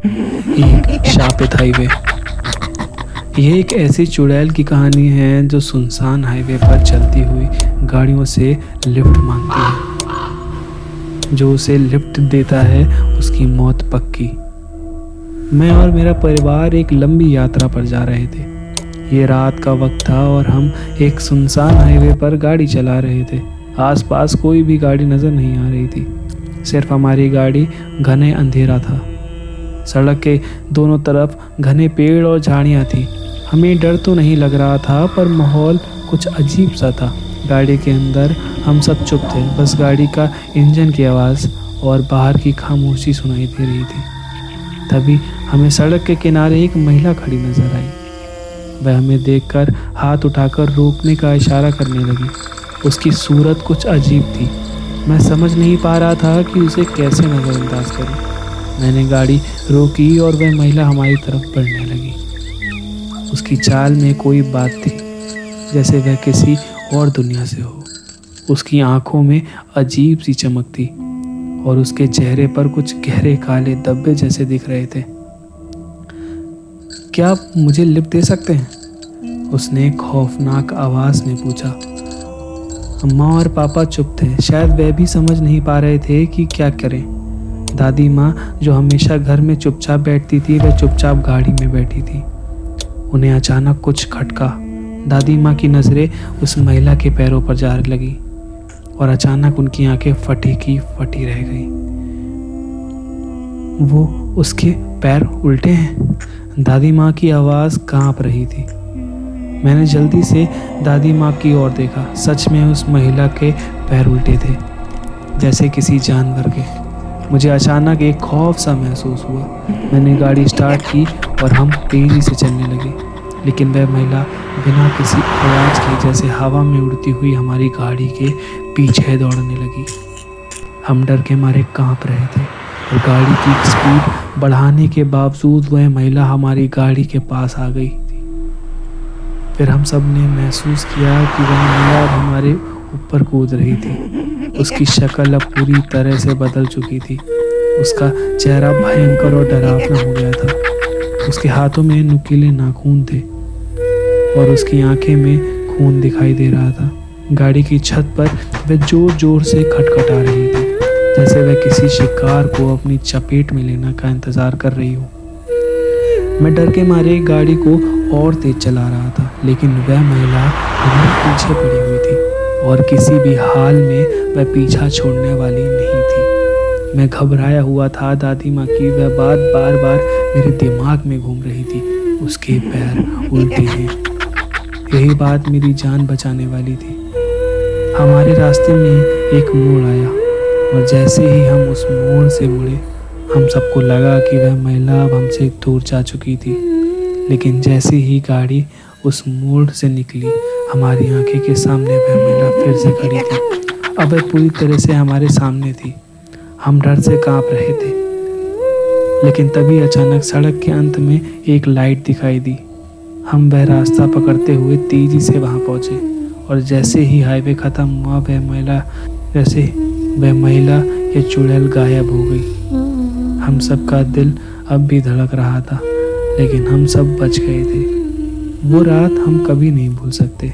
एक शापित हाईवे। यह एक ऐसी चुड़ैल की कहानी है जो सुनसान हाईवे पर चलती हुई गाड़ियों से लिफ्ट मांगती है। जो उसे लिफ्ट देता है उसकी मौत पक्की। मैं और मेरा परिवार एक लंबी यात्रा पर जा रहे थे। ये रात का वक्त था और हम एक सुनसान हाईवे पर गाड़ी चला रहे थे। आसपास कोई भी गाड़ी नज़र नहीं आ रही थी, सिर्फ हमारी गाड़ी। घने अंधेरा था। सड़क के दोनों तरफ घने पेड़ और झाड़ियाँ थी। हमें डर तो नहीं लग रहा था, पर माहौल कुछ अजीब सा था। गाड़ी के अंदर हम सब चुप थे, बस गाड़ी का इंजन की आवाज़ और बाहर की खामोशी सुनाई दे रही थी। तभी हमें सड़क के किनारे एक महिला खड़ी नजर आई। वह हमें देखकर हाथ उठाकर रोकने का इशारा करने लगी। उसकी सूरत कुछ अजीब थी। मैं समझ नहीं पा रहा था कि उसे कैसे नज़रअंदाज करूं। मैंने गाड़ी रोकी और वह महिला हमारी तरफ बढ़ने लगी। उसकी चाल में कोई बात थी, जैसे वह किसी और दुनिया से हो। उसकी आंखों में अजीब सी चमक थी और उसके चेहरे पर कुछ गहरे काले धब्बे जैसे दिख रहे थे। क्या आप मुझे लिफ्ट दे सकते हैं? उसने खौफनाक आवाज़ में पूछा। अम्मा और पापा चुप थे। शायद वह भी समझ नहीं पा रहे थे कि क्या करें। दादी माँ, जो हमेशा घर में चुपचाप बैठती थी, वह चुपचाप गाड़ी में बैठी थी। उन्हें अचानक कुछ खटका। दादी माँ की नज़रें उस महिला के पैरों पर जा लगी और अचानक उनकी आंखें फटी की फटी रह गईं। वो उसके पैर उल्टे हैं। दादी माँ की आवाज़ कांप रही थी। मैंने जल्दी से दादी माँ की ओर देखा। सच में उस महिला के पैर उल्टे थे, जैसे किसी जानवर के। मुझे अचानक एक खौफ सा महसूस हुआ। मैंने गाड़ी स्टार्ट की और हम तेज़ी से चलने लगे, लेकिन वह महिला बिना किसी आवाज़ के जैसे हवा में उड़ती हुई हमारी गाड़ी के पीछे दौड़ने लगी। हम डर के मारे कांप रहे थे और गाड़ी की स्पीड बढ़ाने के बावजूद वह महिला हमारी गाड़ी के पास आ गई थी। फिर हम सब ने महसूस किया कि वह महिला अब हमारे ऊपर कूद रही थी। उसकी शक्ल अब पूरी तरह से बदल चुकी थी। उसका चेहरा भयंकर और डरावना हो गया था। उसके हाथों में नुकीले नाखून थे और उसकी आंखें में खून दिखाई दे रहा था। गाड़ी की छत पर वह जोर जोर से खटखटा रही थी, जैसे वह किसी शिकार को अपनी चपेट में लेने का इंतजार कर रही हो। मैं डर के मारे गाड़ी को और तेज चला रहा था, लेकिन वह महिला हमारे पीछे पड़ी हुई थी और किसी भी हाल में वह पीछा छोड़ने वाली नहीं थी। मैं घबराया हुआ था। दादी माँ की वह बात बार बार मेरे दिमाग में घूम रही थी। उसके पैर उल्टे हैं। यही बात मेरी जान बचाने वाली थी। हमारे रास्ते में एक मोड़ आया और जैसे ही हम उस मोड़ से मुड़े, हम सबको लगा कि वह महिला अब हमसे दूर जा चुकी थी। लेकिन जैसे ही गाड़ी उस मोड़ से निकली, हमारी आंखें के सामने वह महिला फिर से खड़ी थी। अब वह पूरी तरह से हमारे सामने थी। हम डर से कांप रहे थे, लेकिन तभी अचानक सड़क के अंत में एक लाइट दिखाई दी। हम वह रास्ता पकड़ते हुए तेजी से वहां पहुंचे और जैसे ही हाईवे खत्म हुआ, वह महिला या चुड़ैल गायब हो गई। हम सब का दिल अब भी धड़क रहा था, लेकिन हम सब बच गए थे। वो रात हम कभी नहीं भूल सकते।